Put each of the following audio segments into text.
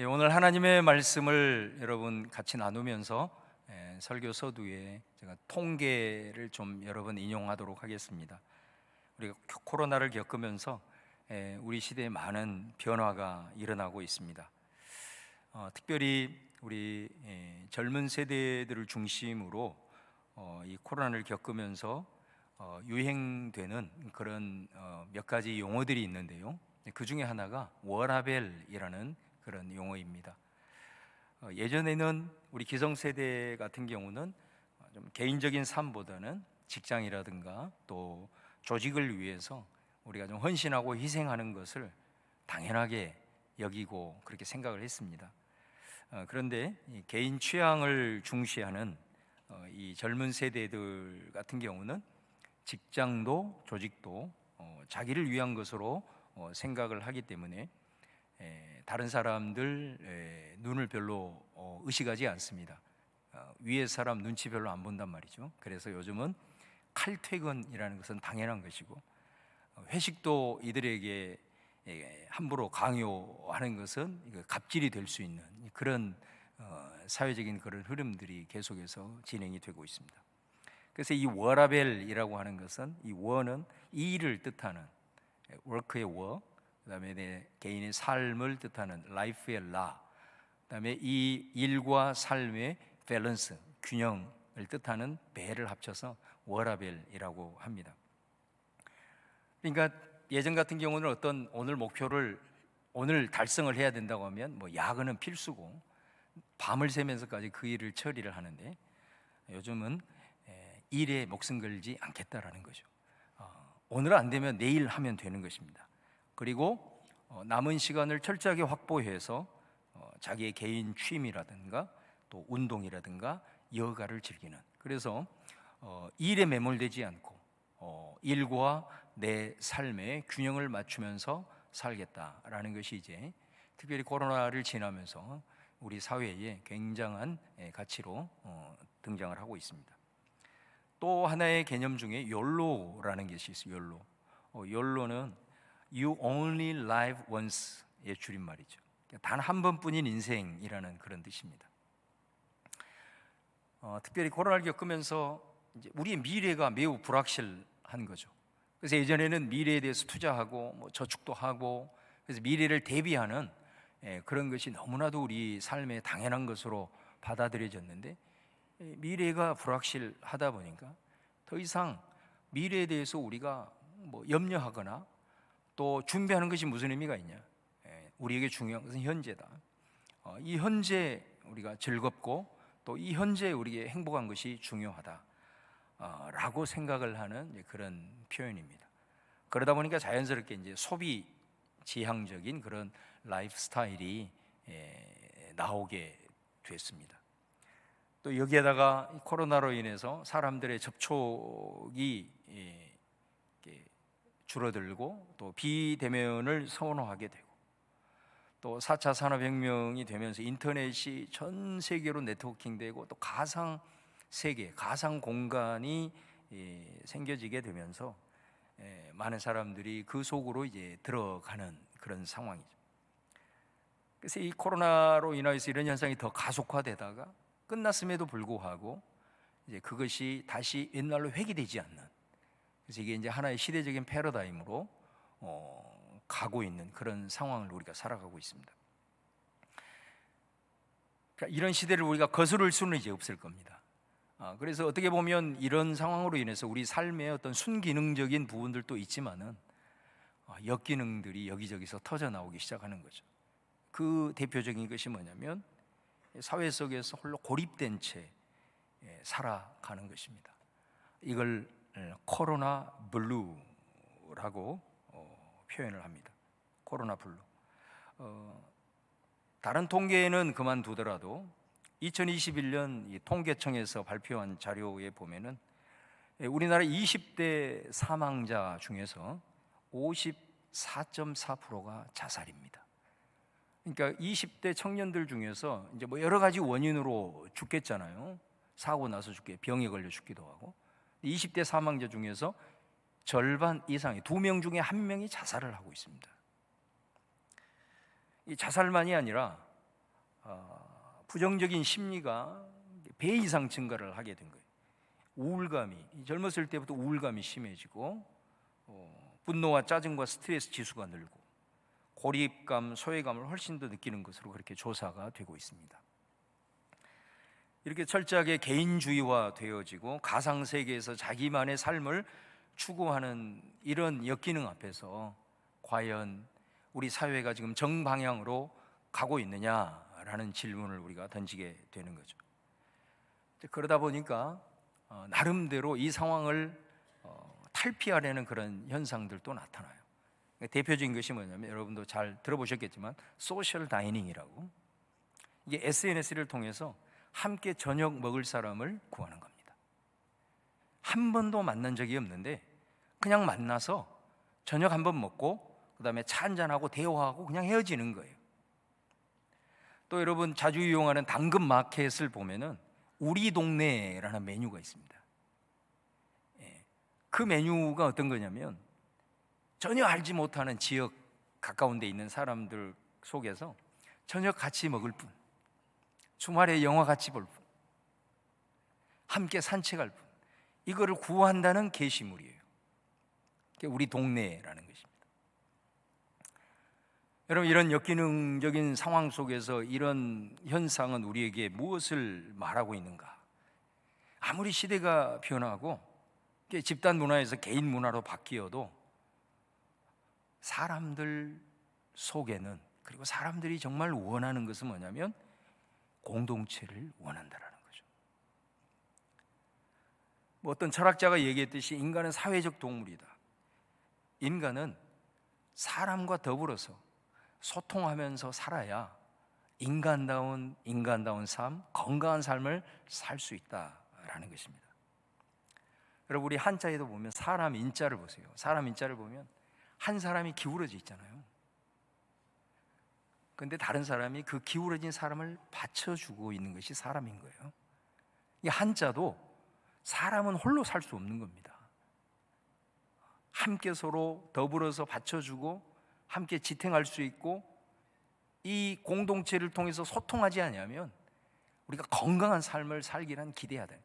오늘 하나님의 말씀을 여러분 같이 나누면서 설교 서두에 제가 통계를 좀 여러 번 인용하도록 하겠습니다. 우리가 코로나를 겪으면서 우리 시대에 많은 변화가 일어나고 있습니다. 특별히 우리 젊은 세대들을 중심으로 이 코로나를 겪으면서 유행되는 그런 몇 가지 용어들이 있는데요. 그 중에 하나가 워라밸이라는 그런 용어입니다. 예전에는 우리 기성세대 같은 경우는 좀 개인적인 삶보다는 직장이라든가 또 조직을 위해서 우리가 좀 헌신하고 희생하는 것을 당연하게 여기고 그렇게 생각을 했습니다. 그런데 이 개인 취향을 중시하는 이 젊은 세대들 같은 경우는 직장도 조직도 자기를 위한 것으로 생각을 하기 때문에 다른 사람들 눈을 별로 의식하지 않습니다. 위에 사람 눈치 별로 안 본단 말이죠. 그래서 요즘은 칼퇴근이라는 것은 당연한 것이고, 회식도 이들에게 함부로 강요하는 것은 갑질이 될 수 있는 그런 사회적인 그런 흐름들이 계속해서 진행이 되고 있습니다. 그래서 이 워라밸이라고 하는 것은, 이 워는 이 일을 뜻하는 워크의 워, 그다음에 내 개인의 삶을 뜻하는 life의 라, 그다음에 이 일과 삶의 밸런스, 균형을 뜻하는 벨을 합쳐서 워라밸이라고 합니다. 그러니까 예전 같은 경우는 어떤 오늘 목표를 오늘 달성을 해야 된다고 하면 야근은 필수고 밤을 새면서까지 그 일을 처리를 하는데, 요즘은 일에 목숨 걸지 않겠다라는 거죠. 오늘 안 되면 내일 하면 되는 것입니다. 그리고 남은 시간을 철저하게 확보해서 자기의 개인 취미라든가 또 운동이라든가 여가를 즐기는, 그래서 일에 매몰되지 않고 일과 내 삶의 균형을 맞추면서 살겠다라는 것이 이제 특별히 코로나를 지나면서 우리 사회에 굉장한 가치로 등장을 하고 있습니다. 또 하나의 개념 중에 욜로라는 것이 있어요. 욜로는 You only live once의 줄임말이죠. 단 한 번뿐인 인생이라는 그런 뜻입니다. 특별히 코로나를 겪으면서 이제 우리의 미래가 매우 불확실한 거죠. 그래서 예전에는 미래에 대해서 투자하고 저축도 하고, 그래서 미래를 대비하는 그런 것이 너무나도 우리 삶에 당연한 것으로 받아들여졌는데, 미래가 불확실하다 보니까 더 이상 미래에 대해서 우리가 염려하거나 또 준비하는 것이 무슨 의미가 있냐? 우리에게 중요한 것은 현재다. 이 현재 우리가 즐겁고 또 이 현재 우리에게 행복한 것이 중요하다 라고 생각을 하는 그런 표현입니다. 그러다 보니까 자연스럽게 이제 소비 지향적인 그런 라이프 스타일이 나오게 됐습니다. 또 여기에다가 코로나로 인해서 사람들의 접촉이 줄어들고 또 비대면을 선호하게 되고, 또 4차 산업혁명이 되면서 인터넷이 전 세계로 네트워킹되고 또 가상 세계, 가상 공간이 생겨지게 되면서 많은 사람들이 그 속으로 이제 들어가는 그런 상황이죠. 그래서 이 코로나로 인해서 이런 현상이 더 가속화되다가 끝났음에도 불구하고 이제 그것이 다시 옛날로 회귀되지 않는, 그래서 이게 이제 하나의 시대적인 패러다임으로 가고 있는 그런 상황을 우리가 살아가고 있습니다. 그러니까 이런 시대를 우리가 거스를 수는 이제 없을 겁니다. 그래서 어떻게 보면 이런 상황으로 인해서 우리 삶의 어떤 순기능적인 부분들도 있지만은 역기능들이 여기저기서 터져 나오기 시작하는 거죠. 그 대표적인 것이 뭐냐면 사회 속에서 홀로 고립된 채 살아가는 것입니다. 이걸 코로나 블루라고 표현을 합니다. 코로나 블루. 다른 통계는 그만두더라도 2021년 통계청에서 발표한 자료에 보면은 우리나라 20대 사망자 중에서 54.4%가 자살입니다. 그러니까 20대 청년들 중에서 이제 여러 가지 원인으로 죽겠잖아요. 사고 나서 죽게, 병에 걸려 죽기도 하고. 20대 사망자 중에서 절반 이상이, 2명 중에 1명이 자살을 하고 있습니다. 이 자살만이 아니라 부정적인 심리가 배 이상 증가를 하게 된 거예요. 우울감이, 젊었을 때부터 우울감이 심해지고 분노와 짜증과 스트레스 지수가 늘고 고립감, 소외감을 훨씬 더 느끼는 것으로 그렇게 조사가 되고 있습니다. 이렇게 철저하게 개인주의화 되어지고 가상세계에서 자기만의 삶을 추구하는 이런 역기능 앞에서 과연 우리 사회가 지금 정방향으로 가고 있느냐라는 질문을 우리가 던지게 되는 거죠. 그러다 보니까 나름대로 이 상황을 탈피하려는 그런 현상들도 나타나요. 대표적인 것이 뭐냐면, 여러분도 잘 들어보셨겠지만 소셜 다이닝이라고, 이게 SNS를 통해서 함께 저녁 먹을 사람을 구하는 겁니다. 한 번도 만난 적이 없는데 그냥 만나서 저녁 한 번 먹고 그 다음에 차 한잔하고 대화하고 그냥 헤어지는 거예요. 또 여러분 자주 이용하는 당근 마켓을 보면은 우리 동네라는 메뉴가 있습니다. 그 메뉴가 어떤 거냐면, 전혀 알지 못하는 지역 가까운 데 있는 사람들 속에서 저녁 같이 먹을 뿐, 주말에 영화 같이 볼 뿐, 함께 산책할 뿐, 이거를 구한다는 게시물이에요. 그게 우리 동네라는 것입니다. 여러분, 이런 역기능적인 상황 속에서 이런 현상은 우리에게 무엇을 말하고 있는가? 아무리 시대가 변하고 집단 문화에서 개인 문화로 바뀌어도 사람들 속에는, 그리고 사람들이 정말 원하는 것은 뭐냐면 공동체를 원한다라는 거죠. 뭐 어떤 철학자가 얘기했듯이 인간은 사회적 동물이다. 인간은 사람과 더불어서 소통하면서 살아야 인간다운 삶, 건강한 삶을 살 수 있다라는 것입니다. 여러분, 우리 한자에도 보면 사람 인자를 보세요. 사람 인자를 보면 한 사람이 기울어져 있잖아요. 그런데 다른 사람이 그 기울어진 사람을 받쳐주고 있는 것이 사람인 거예요. 이 한자도 사람은 홀로 살 수 없는 겁니다. 함께 서로 더불어서 받쳐주고 함께 지탱할 수 있고, 이 공동체를 통해서 소통하지 않으면 우리가 건강한 삶을 살기란 기대해야 돼.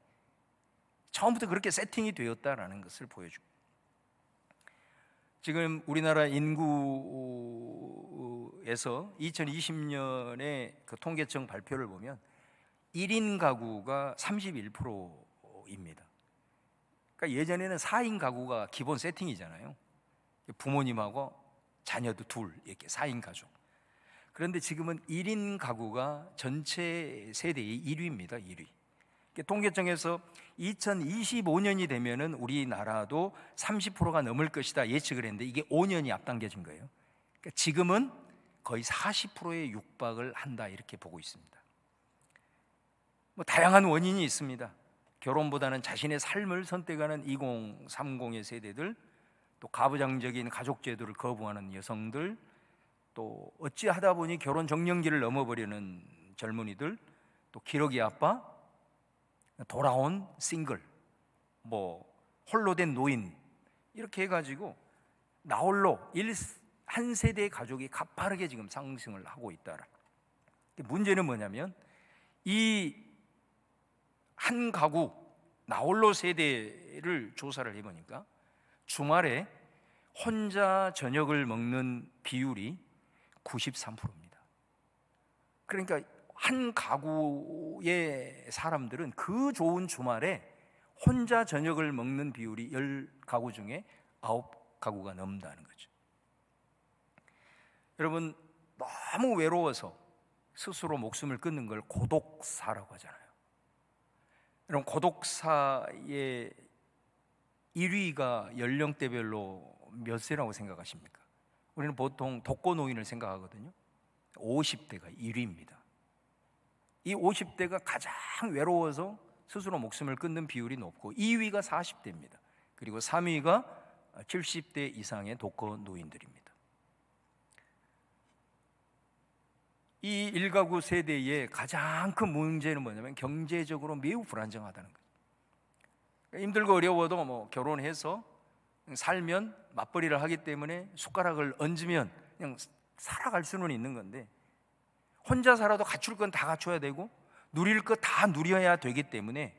처음부터 그렇게 세팅이 되었다라는 것을 보여줍니다. 지금 우리나라 인구에서 2020년에 그 통계청 발표를 보면 1인 가구가 31%입니다. 그러니까 예전에는 4인 가구가 기본 세팅이잖아요. 부모님하고 자녀도 둘, 이렇게 4인 가족. 그런데 지금은 1인 가구가 전체 세대의 1위입니다. 1위. 통계청에서 2025년이 되면은 우리나라도 30%가 넘을 것이다 예측을 했는데, 이게 5년이 앞당겨진 거예요. 그러니까 지금은 거의 40%에 육박을 한다 이렇게 보고 있습니다. 뭐 다양한 원인이 있습니다. 결혼보다는 자신의 삶을 선택하는 2030의 세대들, 또 가부장적인 가족 제도를 거부하는 여성들, 또 어찌하다 보니 결혼 정년기를 넘어버리는 젊은이들, 또 기러기 아빠, 돌아온 싱글, 뭐 홀로 된 노인, 이렇게 해가지고 나홀로 한 세대의 가족이 가파르게 지금 상승을 하고 있다. 문제는 뭐냐면, 이 한 가구 나홀로 세대를 조사를 해보니까 주말에 혼자 저녁을 먹는 비율이 93%입니다. 그러니까 한 가구의 사람들은 그 좋은 주말에 혼자 저녁을 먹는 비율이 10가구 중에 9가구가 넘는다는 거죠. 여러분, 너무 외로워서 스스로 목숨을 끊는 걸 고독사라고 하잖아요. 여러분, 고독사의 1위가 연령대별로 몇 세라고 생각하십니까? 우리는 보통 독거노인을 생각하거든요. 50대가 1위입니다. 이 50대가 가장 외로워서 스스로 목숨을 끊는 비율이 높고, 2위가 40대입니다. 그리고 3위가 70대 이상의 독거노인들입니다. 이 1가구 세대의 가장 큰 문제는 뭐냐면 경제적으로 매우 불안정하다는 거예요. 힘들고 어려워도 뭐 결혼해서 살면 맞벌이를 하기 때문에 숟가락을 얹으면 그냥 살아갈 수는 있는 건데, 혼자 살아도 갖출 건 다 갖춰야 되고 누릴 것 다 누려야 되기 때문에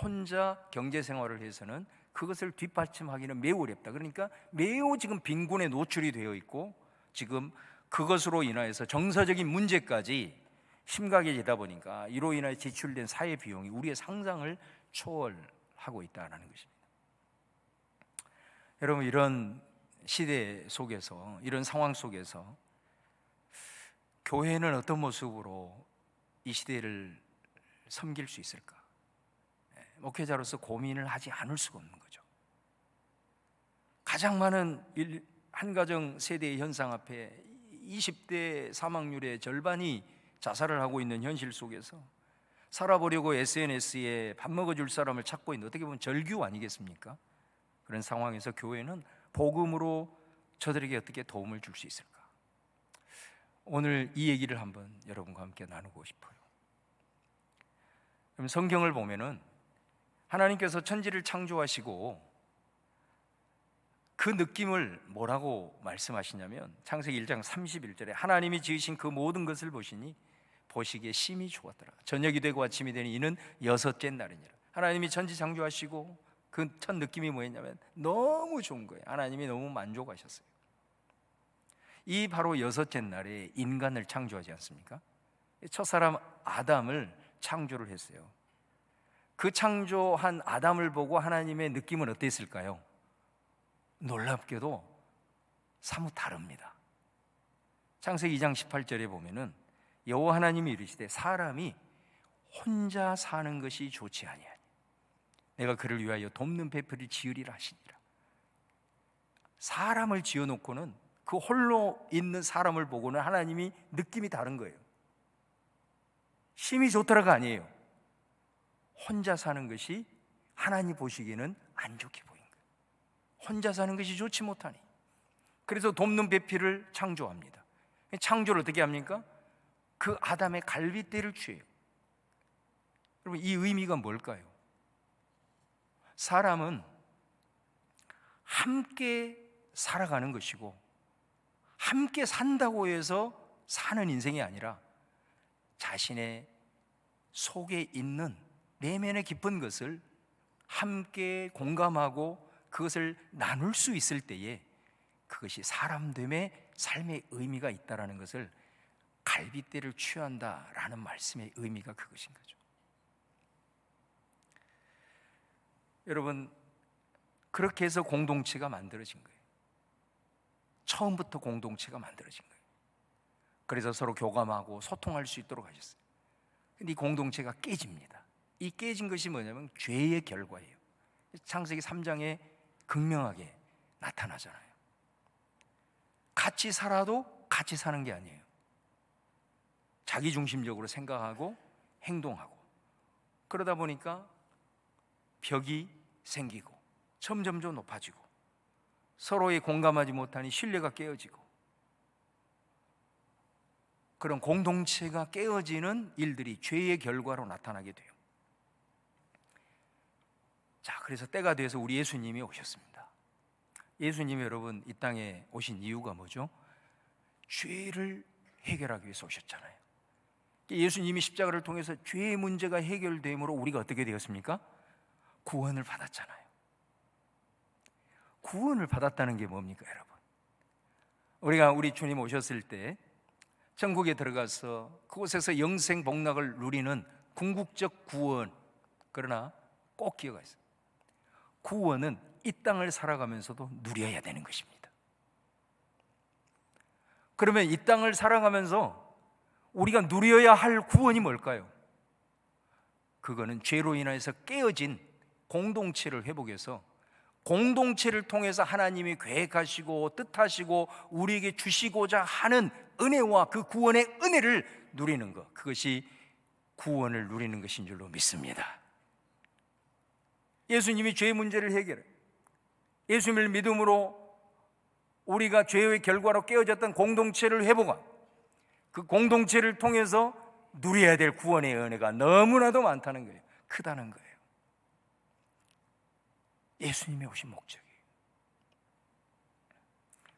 혼자 경제 생활을 해서는 그것을 뒷받침하기는 매우 어렵다. 그러니까 매우 지금 빈곤에 노출이 되어 있고 지금 그것으로 인하여서 정서적인 문제까지 심각해지다 보니까 이로 인하여 지출된 사회 비용이 우리의 상상을 초월하고 있다는 것입니다. 여러분, 이런 시대 속에서, 이런 상황 속에서 교회는 어떤 모습으로 이 시대를 섬길 수 있을까? 목회자로서 고민을 하지 않을 수가 없는 거죠. 가장 많은 한가정 세대의 현상 앞에 20대 사망률의 절반이 자살을 하고 있는 현실 속에서 살아보려고 SNS에 밥 먹어줄 사람을 찾고 있는, 어떻게 보면 절규 아니겠습니까? 그런 상황에서 교회는 복음으로 저들에게 어떻게 도움을 줄 수 있을까? 오늘 이 얘기를 한번 여러분과 함께 나누고 싶어요. 그럼 성경을 보면은 하나님께서 천지를 창조하시고 그 느낌을 뭐라고 말씀하시냐면 창세기 1장 31절에 하나님이 지으신 그 모든 것을 보시니 보시기에 심히 좋았더라. 저녁이 되고 아침이 되니 이는 여섯째 날이니라. 하나님이 천지 창조하시고 그 첫 느낌이 뭐였냐면 너무 좋은 거예요. 하나님이 너무 만족하셨어요. 이 바로 여섯째 날에 인간을 창조하지 않습니까? 첫사람 아담을 창조를 했어요. 그 창조한 아담을 보고 하나님의 느낌은 어땠을까요? 놀랍게도 사뭇 다릅니다. 창세기 2장 18절에 보면은 여호와 하나님이 이르시되 사람이 혼자 사는 것이 좋지 아니하니 내가 그를 위하여 돕는 베풀이 지으리라 하시니라. 사람을 지어놓고는 그 홀로 있는 사람을 보고는 하나님이 느낌이 다른 거예요. 심히 좋더라가 아니에요. 혼자 사는 것이 하나님 보시기에는 안 좋게 보인 거예요. 혼자 사는 것이 좋지 못하니 그래서 돕는 배필을 창조합니다. 창조를 어떻게 합니까? 그 아담의 갈빗대를 취해요. 여러분, 이 의미가 뭘까요? 사람은 함께 살아가는 것이고 함께 산다고 해서 사는 인생이 아니라 자신의 속에 있는 내면의 깊은 것을 함께 공감하고 그것을 나눌 수 있을 때에 그것이 사람됨의 삶의 의미가 있다는 것을 갈빗대를 취한다라는 말씀의 의미가 그것인 거죠. 여러분, 그렇게 해서 공동체가 만들어진 거예요. 처음부터 공동체가 만들어진 거예요. 그래서 서로 교감하고 소통할 수 있도록 하셨어요. 근데 이 공동체가 깨집니다. 이 깨진 것이 뭐냐면 죄의 결과예요. 창세기 3장에 극명하게 나타나잖아요. 같이 살아도 같이 사는 게 아니에요. 자기중심적으로 생각하고 행동하고 그러다 보니까 벽이 생기고 점점점 높아지고 서로에 공감하지 못하니 신뢰가 깨어지고 그런 공동체가 깨어지는 일들이 죄의 결과로 나타나게 돼요. 자, 그래서 때가 돼서 우리 예수님이 오셨습니다. 예수님이 여러분 이 땅에 오신 이유가 뭐죠? 죄를 해결하기 위해서 오셨잖아요. 예수님이 십자가를 통해서 죄의 문제가 해결됨으로 우리가 어떻게 되었습니까? 구원을 받았잖아요. 구원을 받았다는 게 뭡니까, 여러분? 우리가 우리 주님 오셨을 때 천국에 들어가서 그곳에서 영생 복락을 누리는 궁극적 구원, 그러나 꼭 기억하세요. 구원은 이 땅을 살아가면서도 누려야 되는 것입니다. 그러면 이 땅을 살아가면서 우리가 누려야 할 구원이 뭘까요? 그거는 죄로 인해서 깨어진 공동체를 회복해서 공동체를 통해서 하나님이 계획하시고 뜻하시고 우리에게 주시고자 하는 은혜와 그 구원의 은혜를 누리는 것, 그것이 구원을 누리는 것인 줄로 믿습니다. 예수님이 죄의 문제를 해결해 예수님을 믿음으로 우리가 죄의 결과로 깨어졌던 공동체를 회복한 그 공동체를 통해서 누려야 될 구원의 은혜가 너무나도 많다는 거예요. 크다는 거예요. 예수님이 오신 목적이에요.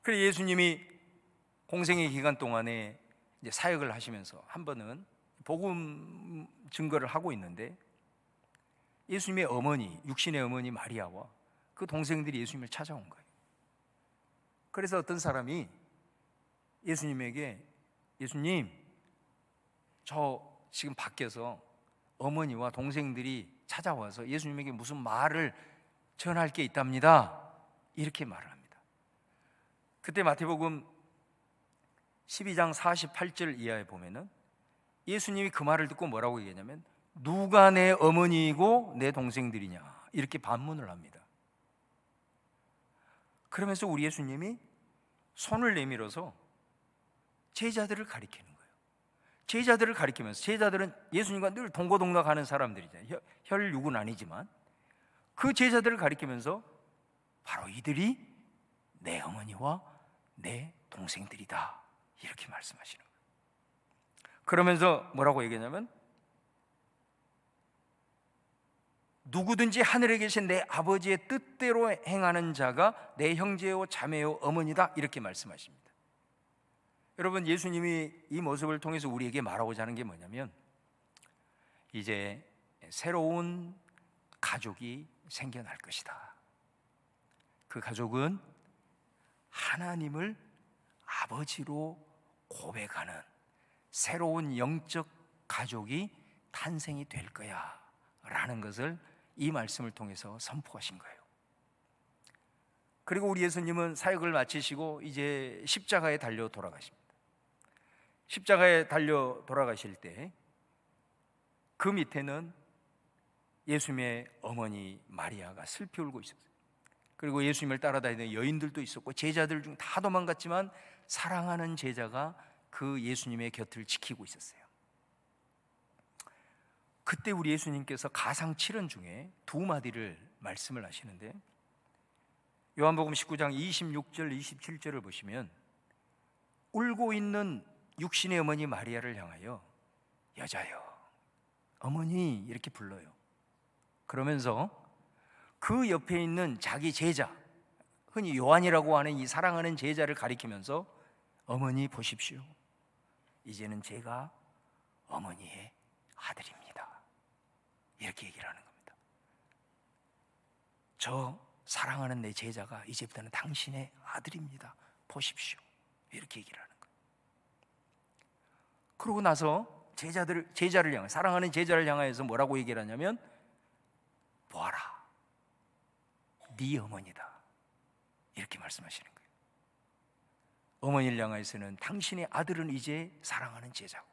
그래서 예수님이 공생의 기간 동안에 이제 사역을 하시면서 한 번은 복음 증거를 하고 있는데 예수님의 어머니, 육신의 어머니 마리아와 그 동생들이 예수님을 찾아온 거예요. 그래서 어떤 사람이 예수님에게, 예수님, 저 지금 밖에서 어머니와 동생들이 찾아와서 예수님에게 무슨 말을 전할 게 있답니다, 이렇게 말을 합니다. 그때 마태복음 12장 48절 이하에 보면은 예수님이 그 말을 듣고 뭐라고 얘기하냐면 누가 내 어머니이고 내 동생들이냐, 이렇게 반문을 합니다. 그러면서 우리 예수님이 손을 내밀어서 제자들을 가리키는 거예요. 제자들을 가리키면서, 제자들은 예수님과 늘 동고동락하는 사람들이잖아요. 혈육은 아니지만 그 제자들을 가리키면서 바로 이들이 내 어머니와 내 동생들이다, 이렇게 말씀하시는 거예요. 그러면서 뭐라고 얘기하냐면 누구든지 하늘에 계신 내 아버지의 뜻대로 행하는 자가 내 형제요 자매요 어머니다, 이렇게 말씀하십니다. 여러분, 예수님이 이 모습을 통해서 우리에게 말하고자 하는 게 뭐냐면 이제 새로운 가족이 생겨날 것이다. 그 가족은 하나님을 아버지로 고백하는 새로운 영적 가족이 탄생이 될 거야 라는 것을 이 말씀을 통해서 선포하신 거예요. 그리고 우리 예수님은 사역을 마치시고 이제 십자가에 달려 돌아가십니다. 십자가에 달려 돌아가실 때 그 밑에는 예수님의 어머니 마리아가 슬피 울고 있었어요. 그리고 예수님을 따라다니는 여인들도 있었고 제자들 중 다 도망갔지만 사랑하는 제자가 그 예수님의 곁을 지키고 있었어요. 그때 우리 예수님께서 가상 7언 중에 두 마디를 말씀을 하시는데, 요한복음 19장 26절 27절을 보시면 울고 있는 육신의 어머니 마리아를 향하여 여자여, 어머니, 이렇게 불러요. 그러면서 그 옆에 있는 자기 제자, 흔히 요한이라고 하는 이 사랑하는 제자를 가리키면서 어머니 보십시오, 이제는 제가 어머니의 아들입니다, 이렇게 얘기를 하는 겁니다. 저 사랑하는 내 제자가 이제부터는 당신의 아들입니다, 보십시오, 이렇게 얘기를 하는 거예요. 그러고 나서 제자를 향해, 사랑하는 제자를 향하여서 뭐라고 얘기를 하냐면 보아라, 네 어머니다, 이렇게 말씀하시는 거예요. 어머니를 향해서는 당신의 아들은 이제 사랑하는 제자고,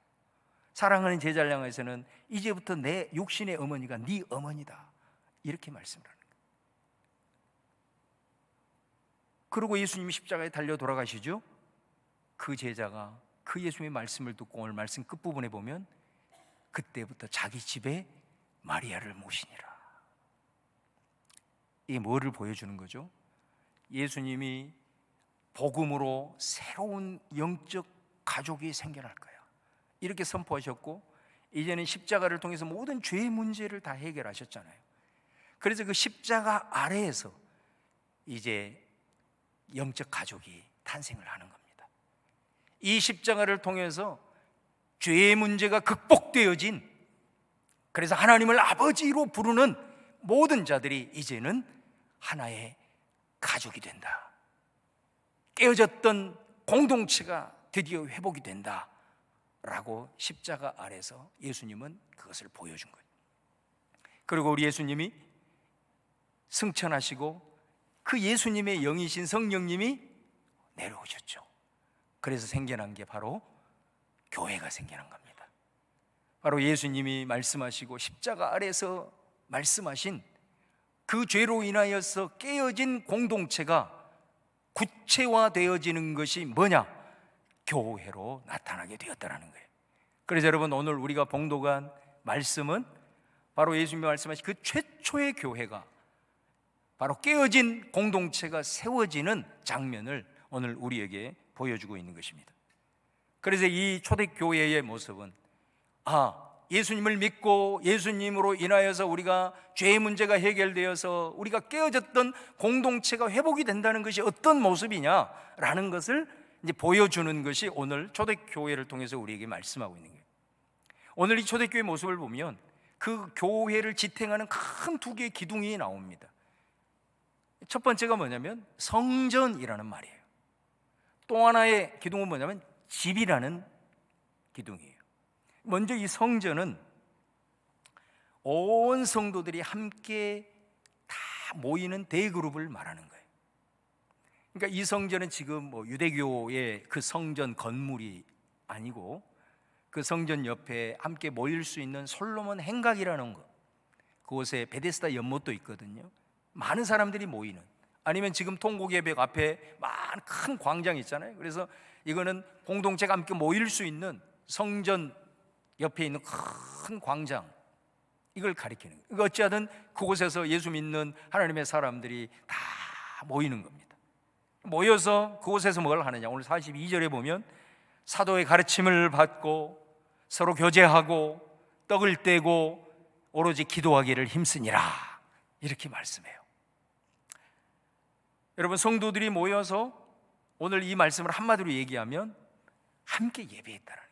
사랑하는 제자를 향해서는 이제부터 내 육신의 어머니가 네 어머니다, 이렇게 말씀을 하는 거예요. 그리고 예수님이 십자가에 달려 돌아가시죠. 그 제자가 그 예수님의 말씀을 듣고 오늘 말씀 끝부분에 보면 그때부터 자기 집에 마리아를 모시니라. 이게 뭐를 보여주는 거죠? 예수님이 복음으로 새로운 영적 가족이 생겨날 거야, 이렇게 선포하셨고 이제는 십자가를 통해서 모든 죄의 문제를 다 해결하셨잖아요. 그래서 그 십자가 아래에서 이제 영적 가족이 탄생을 하는 겁니다. 이 십자가를 통해서 죄의 문제가 극복되어진, 그래서 하나님을 아버지로 부르는 모든 자들이 이제는 하나의 가족이 된다. 깨어졌던 공동체가 드디어 회복이 된다 라고 십자가 아래서 예수님은 그것을 보여준 거예요. 그리고 우리 예수님이 승천하시고 그 예수님의 영이신 성령님이 내려오셨죠. 그래서 생겨난 게 바로 교회가 생겨난 겁니다. 바로 예수님이 말씀하시고 십자가 아래서 말씀하신 그 죄로 인하여서 깨어진 공동체가 구체화되어지는 것이 뭐냐? 교회로 나타나게 되었다는 거예요. 그래서 여러분, 오늘 우리가 봉독한 말씀은 바로 예수님이 말씀하신 그 최초의 교회가, 바로 깨어진 공동체가 세워지는 장면을 오늘 우리에게 보여주고 있는 것입니다. 그래서 이 초대교회의 모습은 예수님을 믿고 예수님으로 인하여서 우리가 죄의 문제가 해결되어서 우리가 깨어졌던 공동체가 회복이 된다는 것이 어떤 모습이냐라는 것을 이제 보여주는 것이 오늘 초대교회를 통해서 우리에게 말씀하고 있는 거예요. 오늘 이 초대교회 모습을 보면 그 교회를 지탱하는 큰 두 개의 기둥이 나옵니다. 첫 번째가 뭐냐면 성전이라는 말이에요. 또 하나의 기둥은 뭐냐면 집이라는 기둥이에요. 먼저 이 성전은 온 성도들이 함께 다 모이는 대그룹을 말하는 거예요. 그러니까 이 성전은 지금 뭐 유대교의 그 성전 건물이 아니고 그 성전 옆에 함께 모일 수 있는 솔로몬 행각이라는 것, 그곳에 베데스다 연못도 있거든요. 많은 사람들이 모이는, 아니면 지금 통곡예배 앞에 많은 큰 광장 있잖아요. 그래서 이거는 공동체가 함께 모일 수 있는 성전 옆에 있는 큰 광장, 이걸 가리키는 거예요. 그러니까 어찌하든 그곳에서 예수 믿는 하나님의 사람들이 다 모이는 겁니다. 모여서 그곳에서 뭘 하느냐, 오늘 42절에 보면 사도의 가르침을 받고 서로 교제하고 떡을 떼고 오로지 기도하기를 힘쓰니라, 이렇게 말씀해요. 여러분, 성도들이 모여서 오늘 이 말씀을 한마디로 얘기하면 함께 예배했다는,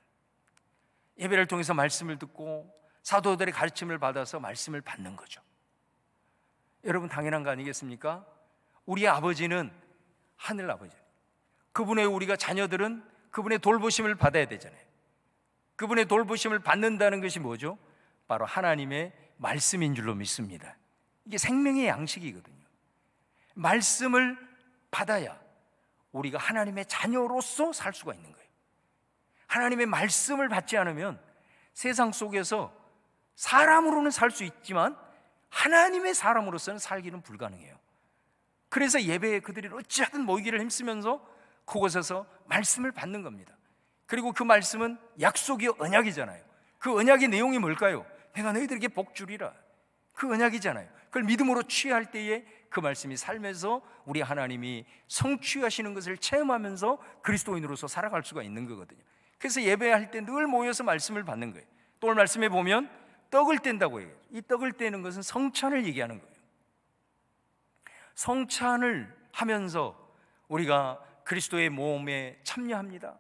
예배를 통해서 말씀을 듣고 사도들의 가르침을 받아서 말씀을 받는 거죠. 여러분, 당연한 거 아니겠습니까? 우리 아버지는 하늘 아버지, 그분의 우리가 자녀들은 그분의 돌보심을 받아야 되잖아요. 그분의 돌보심을 받는다는 것이 뭐죠? 바로 하나님의 말씀인 줄로 믿습니다. 이게 생명의 양식이거든요. 말씀을 받아야 우리가 하나님의 자녀로서 살 수가 있는 거예요. 하나님의 말씀을 받지 않으면 세상 속에서 사람으로는 살 수 있지만 하나님의 사람으로서는 살기는 불가능해요. 그래서 예배에 그들이 어찌하든 모이기를 힘쓰면서 그곳에서 말씀을 받는 겁니다. 그리고 그 말씀은 약속이 언약이잖아요. 그 언약의 내용이 뭘까요? 내가 너희들에게 복 주리라, 그 언약이잖아요. 그걸 믿음으로 취할 때에 그 말씀이 삶에서 우리 하나님이 성취하시는 것을 체험하면서 그리스도인으로서 살아갈 수가 있는 거거든요. 그래서 예배할 때 늘 모여서 말씀을 받는 거예요. 또 오늘 말씀에 보면 떡을 뗀다고 해요. 이 떡을 떼는 것은 성찬을 얘기하는 거예요. 성찬을 하면서 우리가 그리스도의 몸에 참여합니다.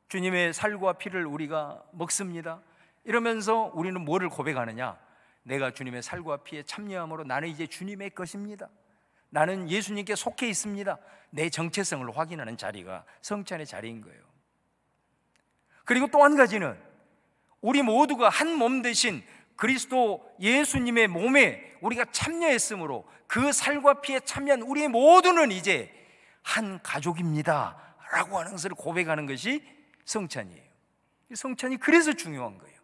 주님의 살과 피를 우리가 먹습니다. 이러면서 우리는 뭐를 고백하느냐? 내가 주님의 살과 피에 참여함으로 나는 이제 주님의 것입니다. 나는 예수님께 속해 있습니다. 내 정체성을 확인하는 자리가 성찬의 자리인 거예요. 그리고 또 한 가지는 우리 모두가 한 몸 되신 그리스도 예수님의 몸에 우리가 참여했으므로 그 살과 피에 참여한 우리 모두는 이제 한 가족입니다 라고 하는 것을 고백하는 것이 성찬이에요. 성찬이 그래서 중요한 거예요.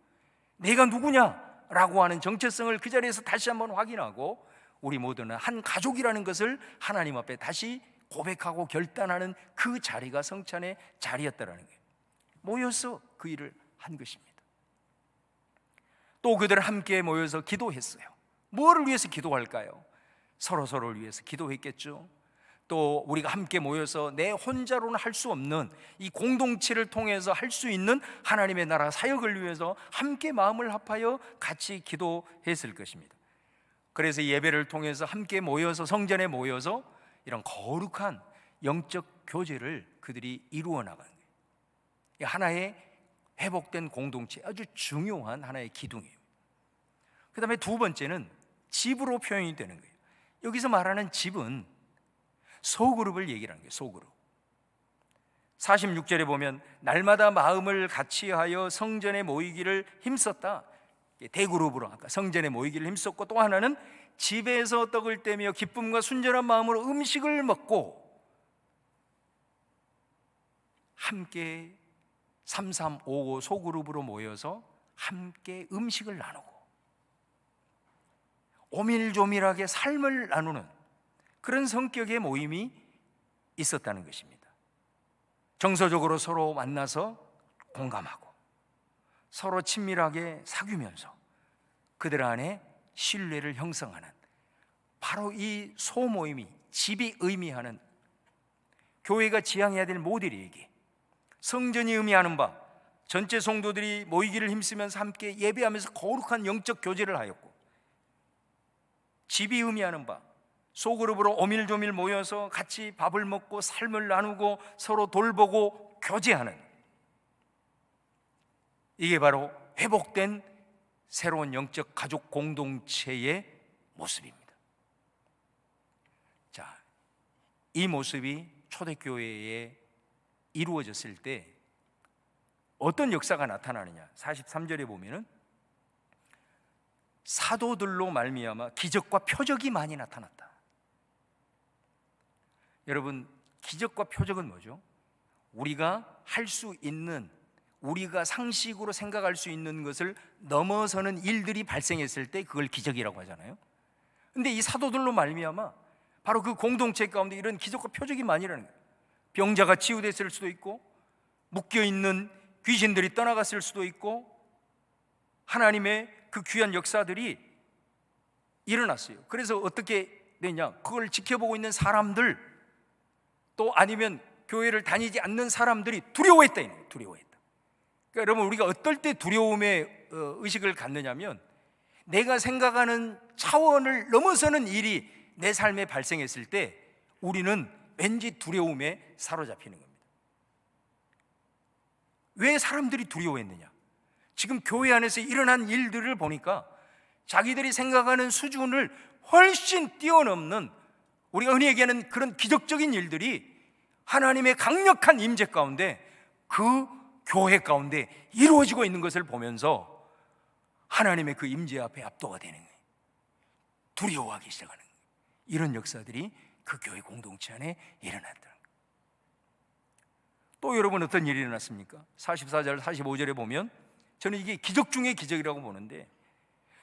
내가 누구냐라고 하는 정체성을 그 자리에서 다시 한번 확인하고 우리 모두는 한 가족이라는 것을 하나님 앞에 다시 고백하고 결단하는 그 자리가 성찬의 자리였다라는 거예요. 모여서 그 일을 한 것입니다. 또 그들은 함께 모여서 기도했어요. 뭐를 위해서 기도할까요? 서로를 위해서 기도했겠죠. 또 우리가 함께 모여서 내 혼자로는 할 수 없는 이 공동체를 통해서 할 수 있는 하나님의 나라 사역을 위해서 함께 마음을 합하여 같이 기도했을 것입니다. 그래서 예배를 통해서 함께 모여서 성전에 모여서 이런 거룩한 영적 교제를 그들이 이루어 나가는 거예요. 하나의 회복된 공동체, 아주 중요한 하나의 기둥이에요. 그 다음에 두 번째는 집으로 표현이 되는 거예요. 여기서 말하는 집은 소그룹을 얘기하는 거예요. 소그룹. 46절에 보면 날마다 마음을 같이하여 성전에 모이기를 힘썼다. 대그룹으로 아까 성전에 모이기를 힘썼고, 또 하나는 집에서 떡을 떼며 기쁨과 순전한 마음으로 음식을 먹고 함께 3355 소그룹으로 모여서 함께 음식을 나누고 오밀조밀하게 삶을 나누는 그런 성격의 모임이 있었다는 것입니다. 정서적으로 서로 만나서 공감하고 서로 친밀하게 사귀면서 그들 안에 신뢰를 형성하는, 바로 이 소모임이, 집이 의미하는, 교회가 지향해야 될 모델이기, 성전이 의미하는 바, 전체 성도들이 모이기를 힘쓰면서 함께 예배하면서 거룩한 영적 교제를 하였고, 집이 의미하는 바, 소그룹으로 오밀조밀 모여서 같이 밥을 먹고 삶을 나누고 서로 돌보고 교제하는, 이게 바로 회복된 새로운 영적 가족 공동체의 모습입니다. 자, 이 모습이 초대교회에 이루어졌을 때 어떤 역사가 나타나느냐? 43절에 보면은 사도들로 말미암아 기적과 표적이 많이 나타났다. 여러분, 기적과 표적은 뭐죠? 우리가 할 수 있는, 우리가 상식으로 생각할 수 있는 것을 넘어서는 일들이 발생했을 때 그걸 기적이라고 하잖아요. 근데 이 사도들로 말미암아 바로 그 공동체 가운데 이런 기적과 표적이 많이 일어나는 거예요. 병자가 치유됐을 수도 있고, 묶여있는 귀신들이 떠나갔을 수도 있고, 하나님의 그 귀한 역사들이 일어났어요. 그래서 어떻게 되냐? 그걸 지켜보고 있는 사람들, 또 아니면 교회를 다니지 않는 사람들이 두려워했다. 두려워했다. 그러니까 여러분, 우리가 어떨 때 두려움의 의식을 갖느냐면, 내가 생각하는 차원을 넘어서는 일이 내 삶에 발생했을 때 우리는 왠지 두려움에 사로잡히는 겁니다. 왜 사람들이 두려워했느냐? 지금 교회 안에서 일어난 일들을 보니까 자기들이 생각하는 수준을 훨씬 뛰어넘는, 우리가 흔히 얘기하는 그런 기적적인 일들이 하나님의 강력한 임재 가운데, 그 교회 가운데 이루어지고 있는 것을 보면서 하나님의 그 임재 앞에 압도가 되는 거예요. 두려워하기 시작하는 거예요. 이런 역사들이 그 교회 공동체 안에 일어났다. 또 여러분, 어떤 일이 일어났습니까? 44절 45절에 보면, 저는 이게 기적 중의 기적이라고 보는데,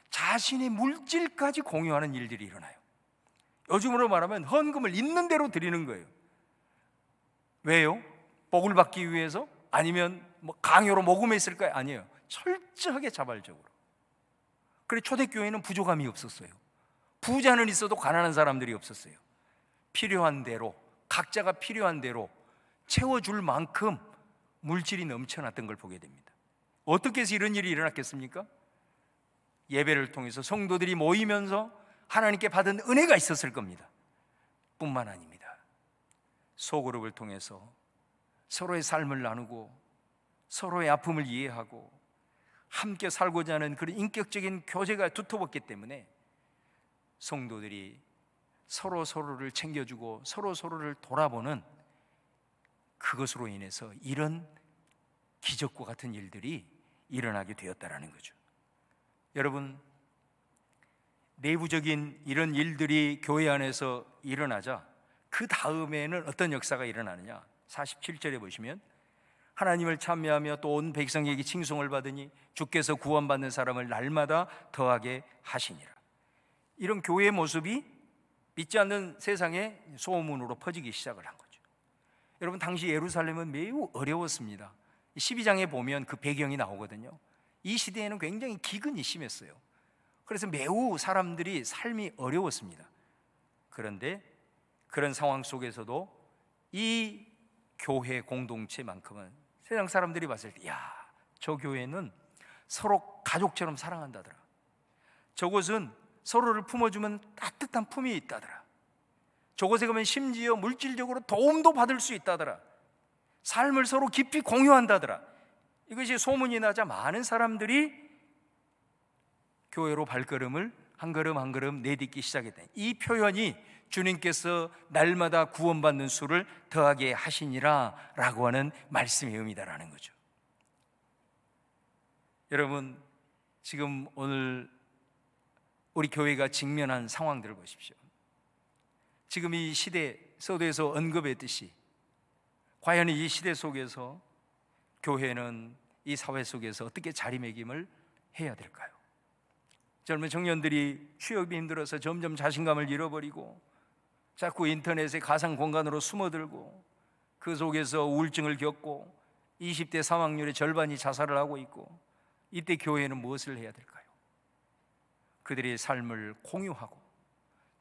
자신의 물질까지 공유하는 일들이 일어나요. 요즘으로 말하면 헌금을 있는 대로 드리는 거예요. 왜요? 복을 받기 위해서? 아니면 뭐 강요로 모금했을까요? 아니에요. 철저하게 자발적으로. 그래, 초대교회는 부족함이 없었어요. 부자는 있어도 가난한 사람들이 없었어요. 필요한 대로, 각자가 필요한 대로 채워줄 만큼 물질이 넘쳐났던 걸 보게 됩니다. 어떻게 해서 이런 일이 일어났겠습니까? 예배를 통해서 성도들이 모이면서 하나님께 받은 은혜가 있었을 겁니다. 뿐만 아닙니다. 소그룹을 통해서 서로의 삶을 나누고 서로의 아픔을 이해하고 함께 살고자 하는 그런 인격적인 교제가 두터웠기 때문에 성도들이 서로 서로를 챙겨주고 서로 서로를 돌아보는, 그것으로 인해서 이런 기적과 같은 일들이 일어나게 되었다라는 거죠. 여러분, 내부적인 이런 일들이 교회 안에서 일어나자 그 다음에는 어떤 역사가 일어나느냐? 47절에 보시면, 하나님을 찬미하며 또 온 백성에게 칭송을 받으니 주께서 구원받는 사람을 날마다 더하게 하시니라. 이런 교회의 모습이 믿지 않는 세상에 소문으로 퍼지기 시작을 한 거죠. 여러분, 당시 예루살렘은 매우 어려웠습니다. 12장에 보면 그 배경이 나오거든요. 이 시대에는 굉장히 기근이 심했어요. 그래서 매우 사람들이 삶이 어려웠습니다. 그런데 그런 상황 속에서도 이 교회 공동체만큼은 세상 사람들이 봤을 때, 야, 저 교회는 서로 가족처럼 사랑한다더라. 저곳은 서로를 품어주면 따뜻한 품이 있다더라. 저곳에 가면 심지어 물질적으로 도움도 받을 수 있다더라. 삶을 서로 깊이 공유한다더라. 이것이 소문이 나자 많은 사람들이 교회로 발걸음을 한 걸음 한 걸음 내딛기 시작했다. 이 표현이 주님께서 날마다 구원받는 수를 더하게 하시니라 라고 하는 말씀의 의미다라는 거죠. 여러분, 지금 오늘 우리 교회가 직면한 상황들을 보십시오. 지금 이 시대, 서두에서 언급했듯이 과연 이 시대 속에서 교회는 이 사회 속에서 어떻게 자리매김을 해야 될까요? 젊은 청년들이 취업이 힘들어서 점점 자신감을 잃어버리고 자꾸 인터넷의 가상 공간으로 숨어들고 그 속에서 우울증을 겪고 20대 사망률의 절반이 자살을 하고 있고, 이때 교회는 무엇을 해야 될까요? 그들의 삶을 공유하고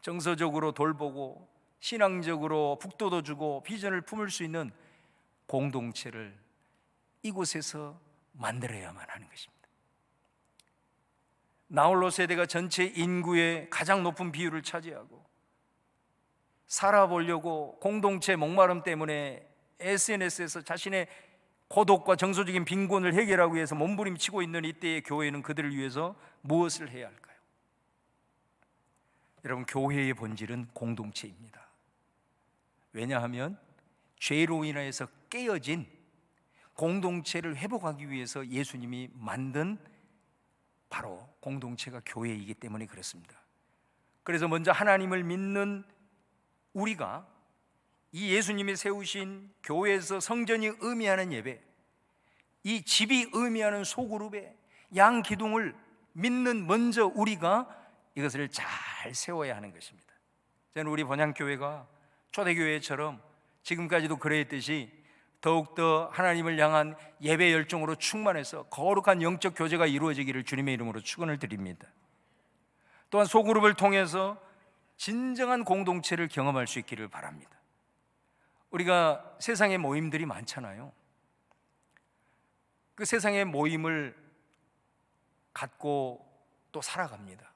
정서적으로 돌보고 신앙적으로 북돋워 주고 비전을 품을 수 있는 공동체를 이곳에서 만들어야만 하는 것입니다. 나홀로 세대가 전체 인구의 가장 높은 비율을 차지하고 살아보려고 공동체 목마름 때문에 SNS에서 자신의 고독과 정서적인 빈곤을 해결하기 위해서 몸부림치고 있는 이때의 교회는 그들을 위해서 무엇을 해야 할까요? 여러분, 교회의 본질은 공동체입니다. 왜냐하면 죄로 인하여서 깨어진 공동체를 회복하기 위해서 예수님이 만든 바로 공동체가 교회이기 때문에 그렇습니다. 그래서 먼저 하나님을 믿는 우리가 이 예수님이 세우신 교회에서 성전이 의미하는 예배, 이 집이 의미하는 소그룹의 양 기둥을 믿는 먼저 우리가 이것을 잘 세워야 하는 것입니다. 저는 우리 본향교회가 초대교회처럼 지금까지도 그랬듯이 더욱더 하나님을 향한 예배 열정으로 충만해서 거룩한 영적 교제가 이루어지기를 주님의 이름으로 축원을 드립니다. 또한 소그룹을 통해서 진정한 공동체를 경험할 수 있기를 바랍니다. 우리가 세상에 모임들이 많잖아요. 그 세상의 모임을 갖고 또 살아갑니다.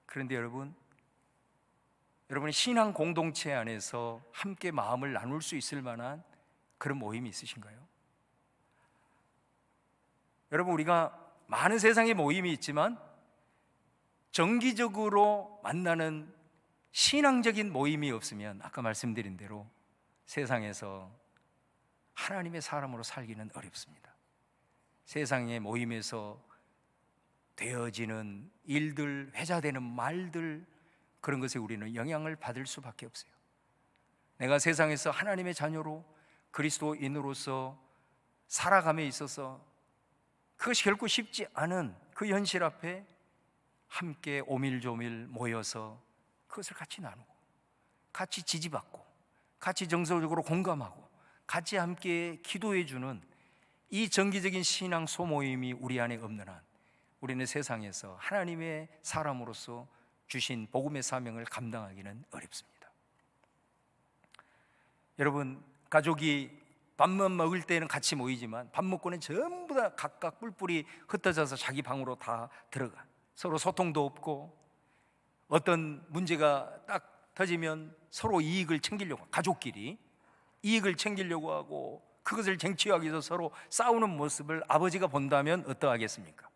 그런데 여러분이 신앙 공동체 안에서 함께 마음을 나눌 수 있을 만한 그런 모임이 있으신가요? 여러분, 우리가 많은 세상의 모임이 있지만 정기적으로 만나는 신앙적인 모임이 없으면 아까 말씀드린 대로 세상에서 하나님의 사람으로 살기는 어렵습니다. 세상의 모임에서 되어지는 일들, 회자되는 말들, 그런 것에 우리는 영향을 받을 수밖에 없어요. 내가 세상에서 하나님의 자녀로 그리스도인으로서 살아감에 있어서 그것이 결코 쉽지 않은 그 현실 앞에 함께 오밀조밀 모여서 그것을 같이 나누고 같이 지지받고 같이 정서적으로 공감하고 같이 함께 기도해주는 이 정기적인 신앙 소모임이 우리 안에 없는 한 우리는 세상에서 하나님의 사람으로서 주신 복음의 사명을 감당하기는 어렵습니다. 여러분, 가족이 밥만 먹을 때는 같이 모이지만 밥 먹고는 전부 다 각각 뿔뿔이 흩어져서 자기 방으로 다 들어가. 서로 소통도 없고 어떤 문제가 딱 터지면 서로 이익을 챙기려고, 가족끼리 이익을 챙기려고 하고 그것을 쟁취하기 위해서 서로 싸우는 모습을 아버지가 본다면 어떠하겠습니까?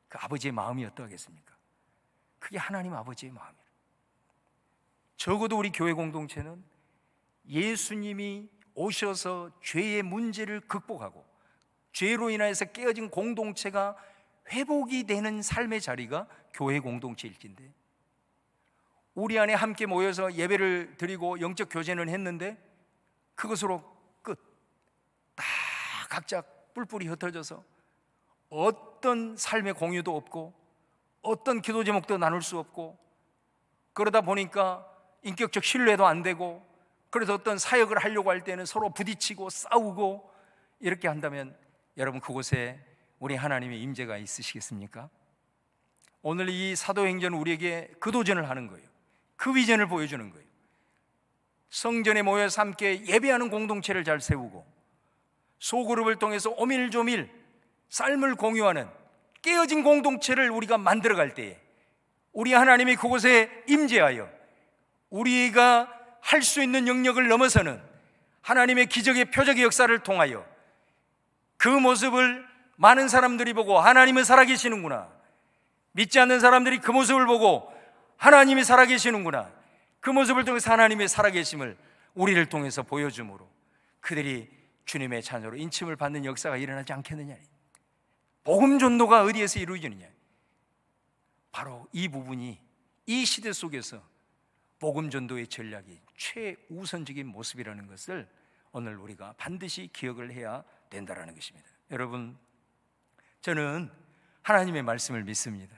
그 아버지의 마음이 어떠하겠습니까? 그게 하나님 아버지의 마음이에요. 적어도 우리 교회 공동체는 예수님이 오셔서 죄의 문제를 극복하고 죄로 인해서 깨어진 공동체가 회복이 되는 삶의 자리가 교회 공동체일진데, 우리 안에 함께 모여서 예배를 드리고 영적 교제는 했는데 그것으로 끝. 다 각자 뿔뿔이 흩어져서 어떤 삶의 공유도 없고 어떤 기도 제목도 나눌 수 없고, 그러다 보니까 인격적 신뢰도 안 되고, 그래서 어떤 사역을 하려고 할 때는 서로 부딪히고 싸우고 이렇게 한다면 여러분, 그곳에 우리 하나님의 임재가 있으시겠습니까? 오늘 이 사도행전은 우리에게 그 도전을 하는 거예요. 그 비전을 보여주는 거예요. 성전에 모여서 함께 예배하는 공동체를 잘 세우고 소그룹을 통해서 오밀조밀 삶을 공유하는 깨어진 공동체를 우리가 만들어갈 때에 우리 하나님이 그곳에 임재하여 우리가 할 수 있는 영역을 넘어서는 하나님의 기적의 표적의 역사를 통하여 그 모습을 많은 사람들이 보고 하나님은 살아계시는구나, 믿지 않는 사람들이 그 모습을 보고 하나님이 살아계시는구나, 그 모습을 통해서 하나님의 살아계심을 우리를 통해서 보여주므로 그들이 주님의 자녀로 인침을 받는 역사가 일어나지 않겠느냐. 복음 전도가 어디에서 이루어지느냐? 바로 이 부분이 이 시대 속에서 복음 전도의 전략이 최우선적인 모습이라는 것을 오늘 우리가 반드시 기억을 해야 된다는 것입니다. 여러분, 저는 하나님의 말씀을 믿습니다.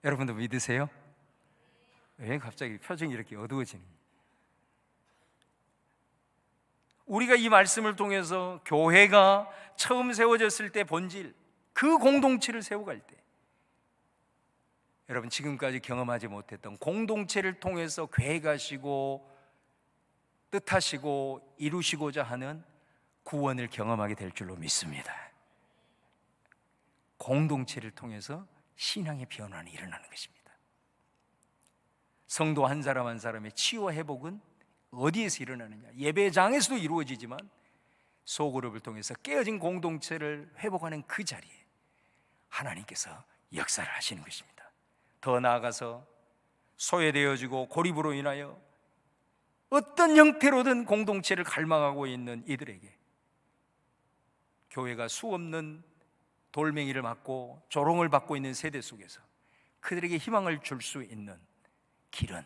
여러분도 믿으세요? 왜 갑자기 표정이 이렇게 어두워지는 거예요? 우리가 이 말씀을 통해서 교회가 처음 세워졌을 때 본질, 그 공동체를 세워갈 때, 여러분 지금까지 경험하지 못했던 공동체를 통해서 계획하시고 뜻하시고 이루시고자 하는 구원을 경험하게 될 줄로 믿습니다. 공동체를 통해서 신앙의 변화는 일어나는 것입니다. 성도 한 사람 한 사람의 치유와 회복은 어디에서 일어나느냐? 예배장에서도 이루어지지만 소그룹을 통해서 깨어진 공동체를 회복하는 그 자리에 하나님께서 역사를 하시는 것입니다. 더 나아가서 소외되어지고 고립으로 인하여 어떤 형태로든 공동체를 갈망하고 있는 이들에게 교회가 수없는 돌멩이를 맞고 조롱을 받고 있는 세대 속에서 그들에게 희망을 줄 수 있는 길은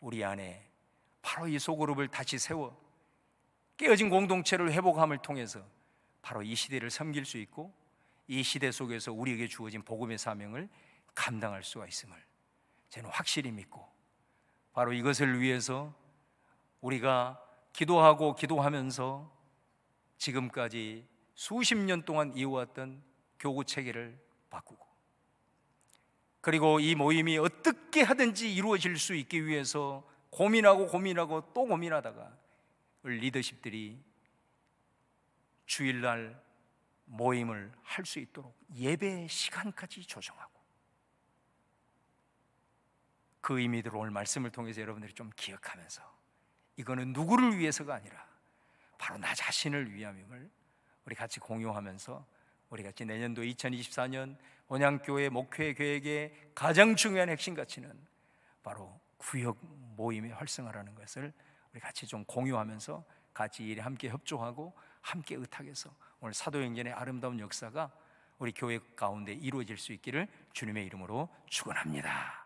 우리 안에 바로 이 소그룹을 다시 세워 깨어진 공동체를 회복함을 통해서 바로 이 시대를 섬길 수 있고 이 시대 속에서 우리에게 주어진 복음의 사명을 감당할 수가 있음을 저는 확실히 믿고, 바로 이것을 위해서 우리가 기도하고 기도하면서 지금까지 수십 년 동안 이어왔던 교구 체계를 바꾸고, 그리고 이 모임이 어떻게 하든지 이루어질 수 있기 위해서 고민하고 또 고민하다가 리더십들이 주일날 모임을 할 수 있도록 예배 시간까지 조정하고, 그 의미대로 오늘 말씀을 통해서 여러분들이 좀 기억하면서 이거는 누구를 위해서가 아니라 바로 나 자신을 위함임을 우리 같이 공유하면서, 우리 같이 내년도 2024년 원양교회 목회 계획의 가장 중요한 핵심 가치는 바로 구역 모임의 활성화라는 것을 우리 같이 좀 공유하면서 같이 일에 함께 협조하고 함께 의탁해서 오늘 사도행전의 아름다운 역사가 우리 교회 가운데 이루어질 수 있기를 주님의 이름으로 축원합니다.